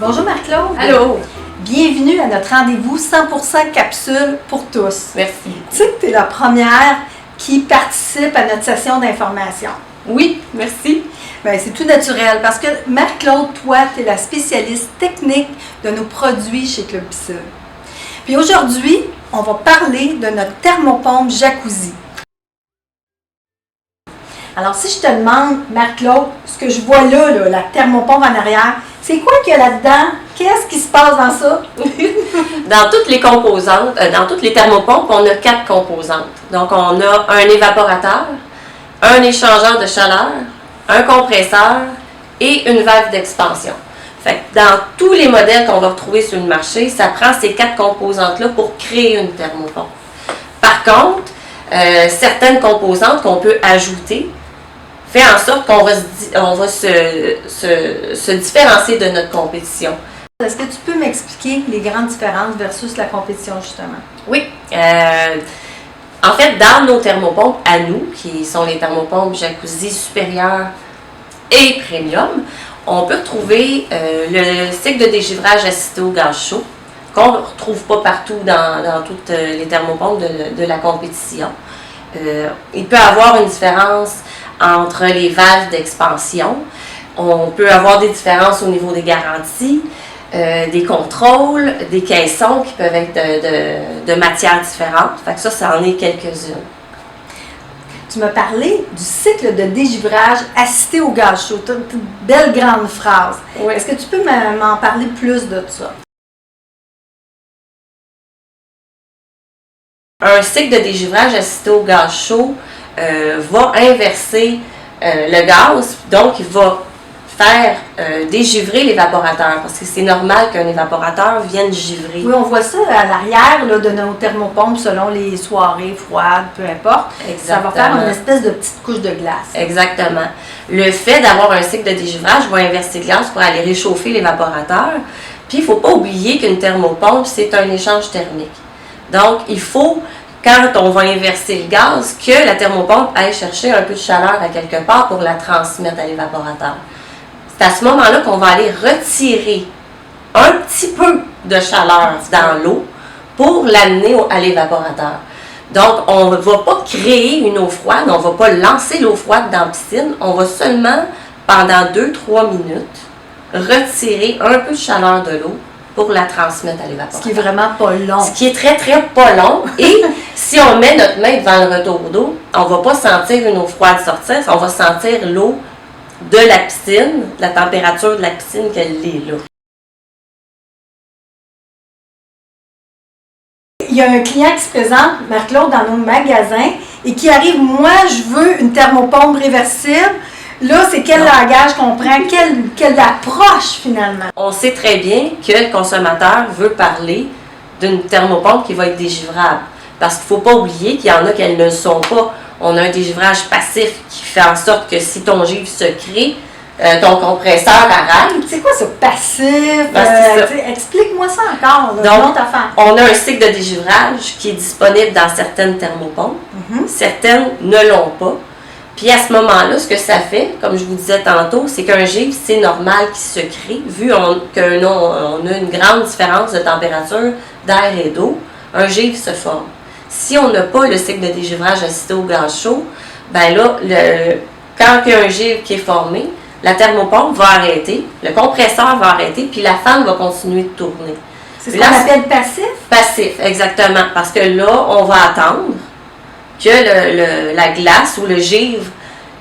Bonjour Marc-Claude. Allô. Bienvenue à notre rendez-vous 100% capsule pour tous. Merci. Tu sais que tu es la première qui participe à notre session d'information. Oui, merci. Bien, c'est tout naturel parce que Marc-Claude, toi, tu es la spécialiste technique de nos produits chez Club Piscine. Puis aujourd'hui, on va parler de notre thermopompe jacuzzi. Alors, si je te demande, Marc-Claude, ce que je vois là, la thermopompe en arrière, c'est quoi qu'il y a là-dedans? Qu'est-ce qui se passe dans ça? Dans toutes les composantes, dans toutes les thermopompes, on a 4 composantes. Donc, on a un évaporateur, un échangeur de chaleur, un compresseur et une valve d'expansion. Fait que dans tous les modèles qu'on va retrouver sur le marché, ça prend ces 4 composantes-là pour créer une thermopompe. Par contre, certaines composantes qu'on peut ajouter fait en sorte qu'on va se différencier de notre compétition. Est-ce que tu peux m'expliquer les grandes différences versus la compétition, justement? Oui. En fait, dans nos thermopompes à nous, qui sont les thermopompes jacuzzi supérieures et premium, on peut retrouver le cycle de dégivrage assisté au gaz chaud, qu'on ne retrouve pas partout dans toutes les thermopompes de la compétition. Il peut y avoir une différence entre les valves d'expansion. On peut avoir des différences au niveau des garanties, des contrôles, des caissons qui peuvent être de matières différentes. Fait que ça en est quelques-unes. Tu m'as parlé du cycle de dégivrage assisté au gaz chaud. Tu as une belle grande phrase. Oui. Est-ce que tu peux m'en parler plus de ça? Un cycle de dégivrage assisté au gaz chaud va inverser le gaz, donc il va faire dégivrer l'évaporateur, parce que c'est normal qu'un évaporateur vienne givrer. Oui, on voit ça à l'arrière de nos thermopompes selon les soirées froides, peu importe. Exactement. Ça va faire une espèce de petite couche de glace. Exactement. Le fait d'avoir un cycle de dégivrage va inverser le gaz pour aller réchauffer l'évaporateur. Puis il ne faut pas oublier qu'une thermopompe, c'est un échange thermique. Donc, il faut, quand on va inverser le gaz, que la thermopompe aille chercher un peu de chaleur à quelque part pour la transmettre à l'évaporateur. C'est à ce moment-là qu'on va aller retirer un petit peu de chaleur dans l'eau pour l'amener à l'évaporateur. Donc, on ne va pas créer une eau froide, on ne va pas lancer l'eau froide dans la piscine, on va seulement, pendant 2-3 minutes, retirer un peu de chaleur de l'eau pour la transmettre à l'évaporateur. Ce qui est vraiment pas long. Ce qui est très, très pas long. Et si on met notre main devant le retour d'eau, on ne va pas sentir une eau froide sortir, on va sentir l'eau de la piscine, la température de la piscine qu'elle est là. Il y a un client qui se présente, Marc-Claude, dans nos magasins et qui arrive, moi, je veux une thermopompe réversible. Là, c'est quel langage qu'on prend, quelle approche finalement? On sait très bien que le consommateur veut parler d'une thermopompe qui va être dégivrable. Parce qu'il ne faut pas oublier qu'il y en a qu'elles ne le sont pas. On a un dégivrage passif qui fait en sorte que si ton givre se crée, ton compresseur arrête. C'est quoi ça, passif? Explique-moi ça encore. Donc, on a un cycle de dégivrage qui est disponible dans certaines thermopompes. Certaines ne l'ont pas. Puis à ce moment-là, ce que ça fait, comme je vous disais tantôt, c'est qu'un givre, c'est normal qu'il se crée, vu qu'on a une grande différence de température d'air et d'eau, un givre se forme. Si on n'a pas le cycle de dégivrage assisté au gaz chaud, ben là, quand il y a un givre qui est formé, la thermopompe va arrêter, le compresseur va arrêter, puis la fan va continuer de tourner. C'est ce qu'on appelle passif? Passif, exactement. Parce que là, on va attendre que la glace ou le givre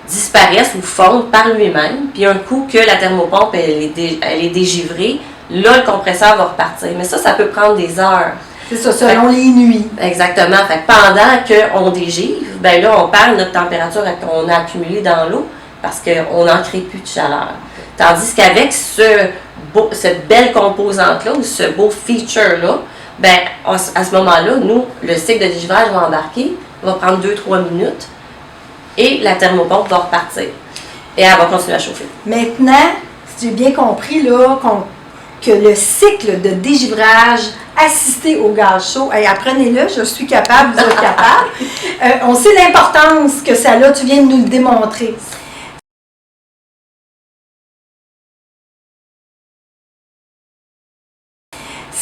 disparaisse ou fonde par lui-même. Puis un coup que la thermopompe elle est dégivrée, là, le compresseur va repartir. Mais ça peut prendre des heures. C'est ça, selon les nuits. Exactement. Fait que pendant qu'on dégivre, ben là, on perd notre température qu'on a accumulée dans l'eau parce qu'on n'en crée plus de chaleur. Tandis qu'avec cette belle composante-là, ou ce beau feature-là, ben, à ce moment-là, nous, le cycle de dégivrage va embarquer, va prendre 2-3 minutes et la thermopompe va repartir. Et elle va continuer à chauffer. Maintenant, si j'ai bien compris là, que le cycle de dégivrage assisté au gaz chaud, apprenez-le, je suis capable, vous êtes capable. On sait l'importance que ça a, tu viens de nous le démontrer.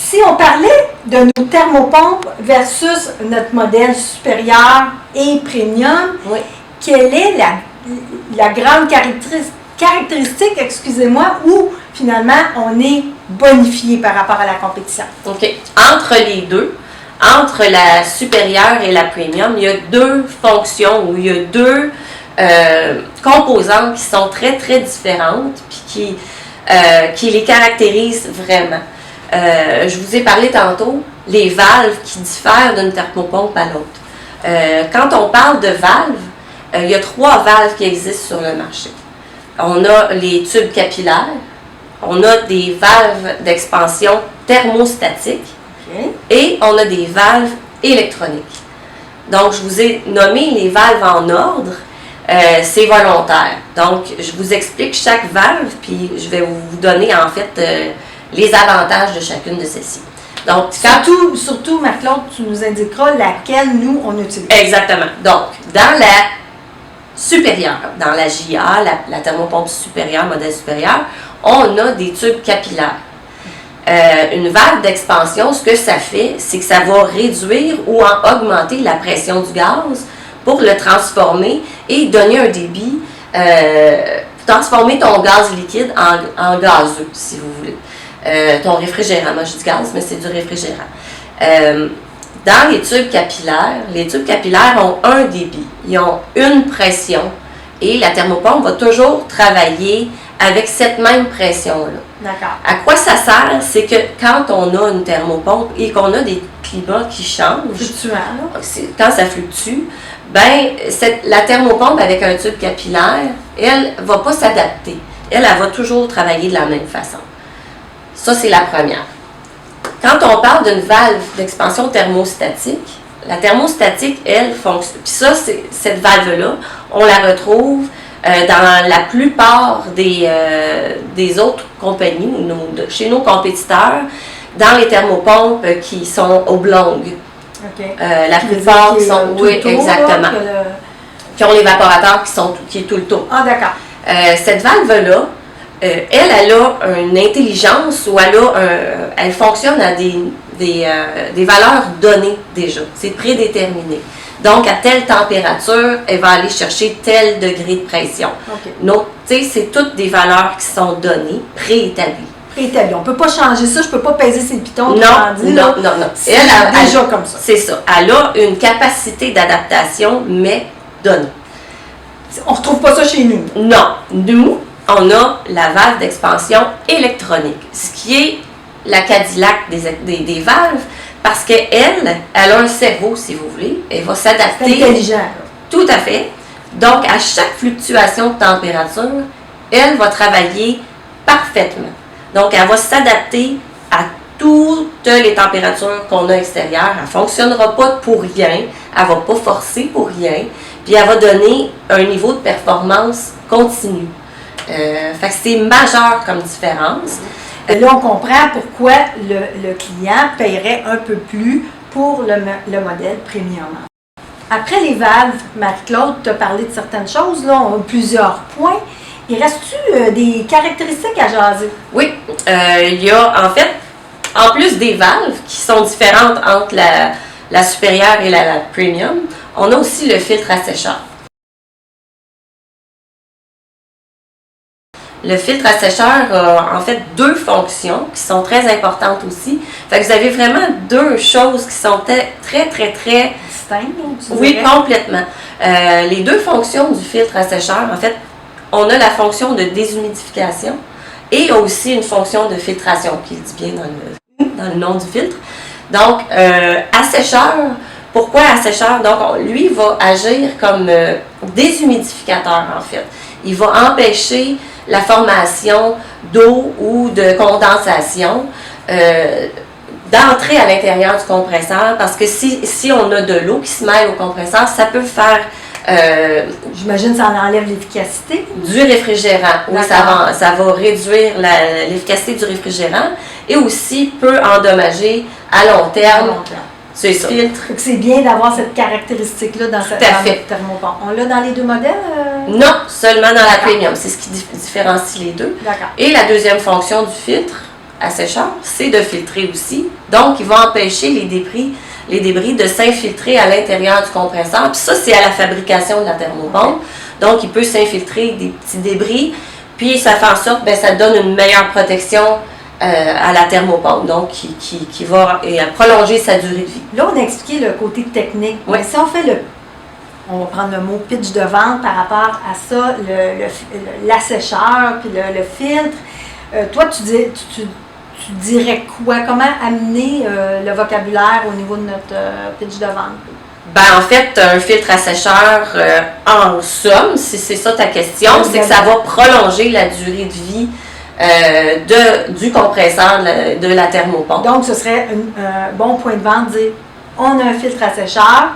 Si on parlait de nos thermopompes versus notre modèle supérieur et premium, Oui. quelle est la grande caractéristique, excusez-moi, où finalement on est bonifié par rapport à la compétition? OK. Entre les deux, entre la supérieure et la premium, il y a deux fonctions ou il y a deux composantes qui sont très, très différentes puis qui les caractérisent vraiment. Je vous ai parlé tantôt, les valves qui diffèrent d'une thermopompe à l'autre. Quand on parle de valves, il y a 3 valves qui existent sur le marché. On a les tubes capillaires, on a des valves d'expansion thermostatiques et on a des valves électroniques. Donc, je vous ai nommé les valves en ordre, c'est volontaire. Donc, je vous explique chaque valve, puis je vais vous donner en fait les avantages de chacune de celles-ci. Donc, Surtout, Marc-Claude, tu nous indiqueras laquelle nous, on utilise. Exactement. Donc, dans la supérieure, dans la JA, la thermopompe supérieure, modèle supérieur, on a des tubes capillaires. Une valve d'expansion, ce que ça fait, c'est que ça va réduire ou augmenter la pression du gaz pour le transformer et donner un débit, transformer ton gaz liquide en gazeux, si vous voulez. Ton réfrigérant, moi je dis gaz, mais c'est du réfrigérant. Dans les tubes capillaires ont un débit, ils ont une pression et la thermopompe va toujours travailler avec cette même pression-là. D'accord. À quoi ça sert? C'est que quand on a une thermopompe et qu'on a des climats qui changent, Fluctuant, là. quand ça fluctue, la thermopompe avec un tube capillaire, elle ne va pas s'adapter. Elle va toujours travailler de la même façon. Ça, c'est la première. Quand on parle d'une valve d'expansion thermostatique, la thermostatique, elle, fonctionne. Puis ça, cette valve-là, on la retrouve dans la plupart des autres compagnies, chez nos compétiteurs, dans les thermopompes qui sont oblongues. OK. La plupart qui sont, oui, exactement, qui ont l'évaporateur qui est tout le tour. Ah, d'accord. Cette valve-là, elle a une intelligence ou elle fonctionne à des valeurs données déjà. C'est prédéterminé. Donc, à telle température, elle va aller chercher tel degré de pression. OK. Donc, tu sais, c'est toutes des valeurs qui sont données, préétablies. Préétabli. On ne peut pas changer ça, je ne peux pas peser ses pitons. Non. C'est déjà comme ça. C'est ça. Elle a une capacité d'adaptation, mais donnée. On ne retrouve pas ça chez nous. Non. Nous, on a la valve d'expansion électronique, ce qui est la Cadillac des valves, parce qu'elle a un cerveau, si vous voulez. Elle va s'adapter. C'est intelligent. Tout à fait. Donc, à chaque fluctuation de température, elle va travailler parfaitement. Donc, elle va s'adapter à toutes les températures qu'on a extérieures. Elle ne fonctionnera pas pour rien. Elle ne va pas forcer pour rien. Puis, elle va donner un niveau de performance continu. Fait que c'est majeur comme différence. Et là, on comprend pourquoi le client paierait un peu plus pour le modèle premium. Après les valves, Marie-Claude t'a parlé de certaines choses, là, on a plusieurs points. Il reste-tu des caractéristiques à jaser? Oui, il y a en fait, en plus des valves qui sont différentes entre la supérieure et la premium, on a aussi le filtre assécheur. Le filtre assécheur a en fait 2 fonctions qui sont très importantes aussi. Fait que vous avez vraiment 2 choses qui sont très Distinctes, oui, dirais? Complètement. Les 2 fonctions du filtre assécheur, en fait, on a la fonction de déshumidification et aussi une fonction de filtration, qui le dit bien dans le nom du filtre. Donc, assécheur, pourquoi assécheur? Donc, lui va agir comme déshumidificateur, en fait. Il va empêcher la formation d'eau ou de condensation d'entrer à l'intérieur du compresseur, parce que si on a de l'eau qui se mêle au compresseur, ça peut faire j'imagine que ça en enlève l'efficacité. Du réfrigérant. Oui, ça va réduire l'efficacité du réfrigérant et aussi peut endommager à long terme. C'est ça. Filtre. C'est bien d'avoir cette caractéristique-là dans notre thermopompe. On l'a dans les 2 modèles? Non, seulement dans la premium. C'est ce qui différencie les 2. D'accord. Et la deuxième fonction du filtre assècheur, c'est de filtrer aussi. Donc, il va empêcher les débris de s'infiltrer à l'intérieur du compresseur. Puis ça, c'est à la fabrication de la thermopompe. Donc, il peut s'infiltrer des petits débris. Puis, ça fait en sorte que ça donne une meilleure protection à la thermopompe, donc qui va prolonger sa durée de vie. Là, on a expliqué le côté technique. Oui. Mais si on fait on va prendre le mot pitch de vente par rapport à ça, l'assècheur, puis le filtre, toi, tu dirais quoi? Comment amener le vocabulaire au niveau de notre pitch de vente? En fait, un filtre assècheur, en somme, si c'est ça ta question, c'est que ça va prolonger la durée de vie du compresseur de la thermopompe. Donc, ce serait un bon point de vente, dire on a un filtre assècheur,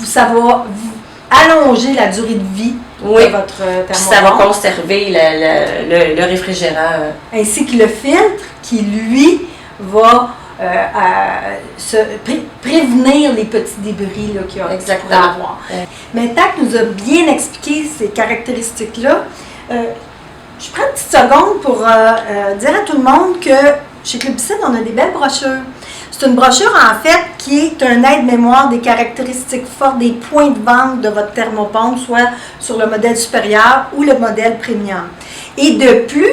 ça va vous allonger la durée de vie de votre thermopompe. Puis ça va conserver le réfrigérant. Ainsi que le filtre qui, lui, va prévenir les petits débris qu'il y a Exactement. à avoir. Mais Tac nous a bien expliqué ces caractéristiques-là. Je prends une petite seconde pour dire à tout le monde que chez Clubicide, on a des belles brochures. C'est une brochure, en fait, qui est un aide-mémoire des caractéristiques fortes des points de vente de votre thermopompe, soit sur le modèle supérieur ou le modèle premium. Et de plus,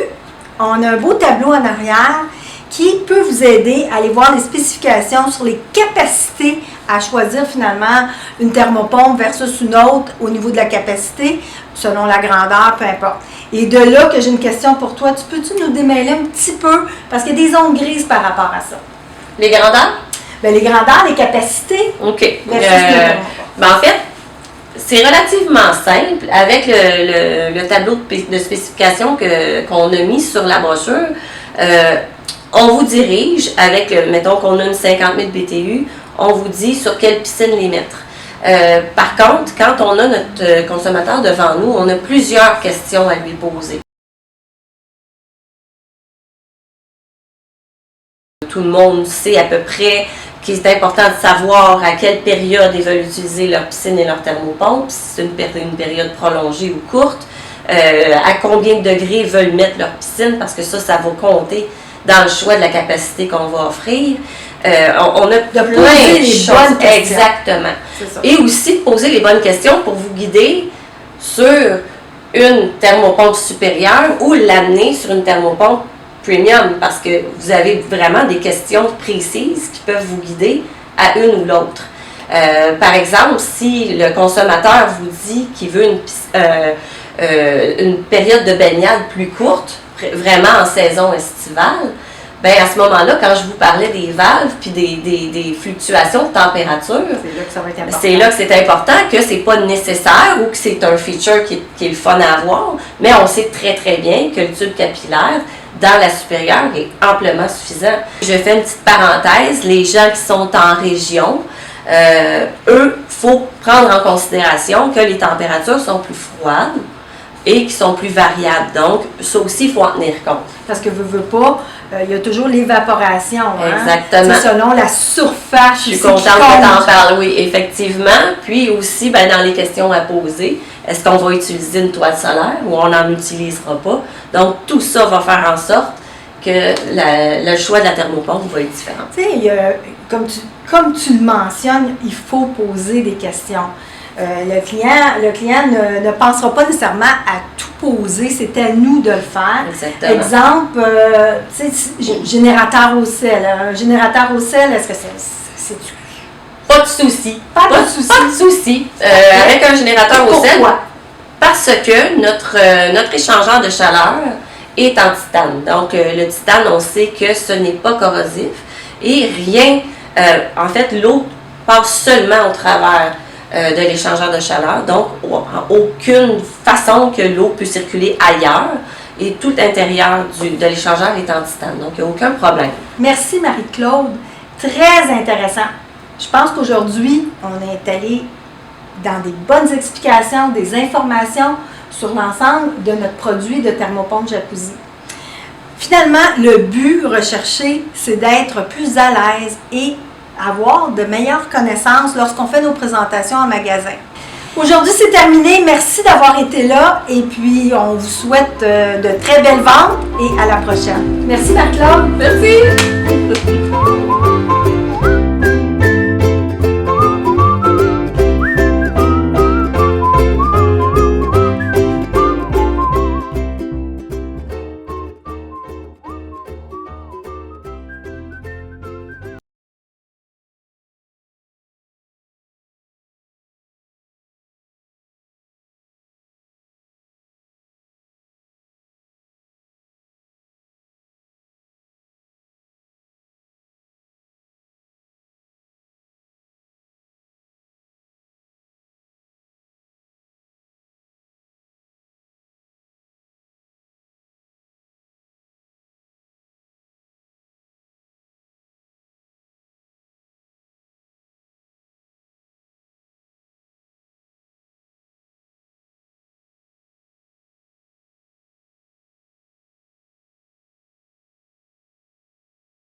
on a un beau tableau en arrière qui peut vous aider à aller voir les spécifications sur les capacités à choisir finalement une thermopompe versus une autre au niveau de la capacité, selon la grandeur, peu importe. Et de là que j'ai une question pour toi, peux-tu nous démêler un petit peu, parce qu'il y a des zones grises par rapport à ça? Les grandeurs? Les grandeurs, les capacités. OK. En fait, c'est relativement simple. Avec le tableau de spécification qu'on a mis sur la brochure, on vous dirige avec, mettons qu'on a une 50 000 BTU, on vous dit sur quelle piscine les mettre. Par contre, quand on a notre consommateur devant nous, on a plusieurs questions à lui poser. Tout le monde sait à peu près qu'il est important de savoir à quelle période ils veulent utiliser leur piscine et leur thermopompe, si c'est une période prolongée ou courte, à combien de degrés ils veulent mettre leur piscine, parce que ça va compter dans le choix de la capacité qu'on va offrir. On a plein de choses. Exactement. Et aussi de poser les bonnes questions pour vous guider sur une thermopompe supérieure ou l'amener sur une thermopompe premium, parce que vous avez vraiment des questions précises qui peuvent vous guider à une ou l'autre. Par exemple, si le consommateur vous dit qu'il veut une période de baignade plus courte, vraiment en saison estivale, à ce moment-là, quand je vous parlais des valves puis des fluctuations de température, c'est là que ça va être important. C'est là que c'est important, que c'est pas nécessaire ou que c'est un feature qui est le fun à avoir, mais on sait très très bien que le tube capillaire dans la supérieure est amplement suffisant. Je fais une petite parenthèse, les gens qui sont en région, eux, il faut prendre en considération que les températures sont plus froides et qui sont plus variables. Donc, ça aussi, il faut en tenir compte. Parce que veux pas, il y a toujours l'évaporation. Exactement. C'est selon la surface. Je suis contente que tu en parles, oui, effectivement. Puis aussi, dans les questions à poser, est-ce qu'on va utiliser une toile solaire ou on n'en utilisera pas? Donc, tout ça va faire en sorte que le choix de la thermopompe va être différent. Tu sais, comme tu le mentionnes, il faut poser des questions. Le client ne pensera pas nécessairement à tout poser, c'est à nous de le faire. Exactement. Exemple, générateur au sel. Un générateur au sel, est-ce que c'est pas de souci. Pas de souci. Avec un générateur au sel. Pourquoi? Parce que notre échangeur de chaleur est en titane. Donc, le titane, on sait que ce n'est pas corrosif et rien, en fait, l'eau passe seulement au travers de l'échangeur de chaleur. Donc, aucune façon que l'eau peut circuler ailleurs et tout l'intérieur de l'échangeur est en titane. Donc, il n'y a aucun problème. Merci Marie-Claude. Très intéressant. Je pense qu'aujourd'hui, on est allé dans des bonnes explications, des informations sur l'ensemble de notre produit de thermopompe jacuzzi. Finalement, le but recherché, c'est d'être plus à l'aise et avoir de meilleures connaissances lorsqu'on fait nos présentations en magasin. Aujourd'hui, c'est terminé. Merci d'avoir été là. Et puis, on vous souhaite de très belles ventes et à la prochaine. Merci, Marc-Claude. Merci!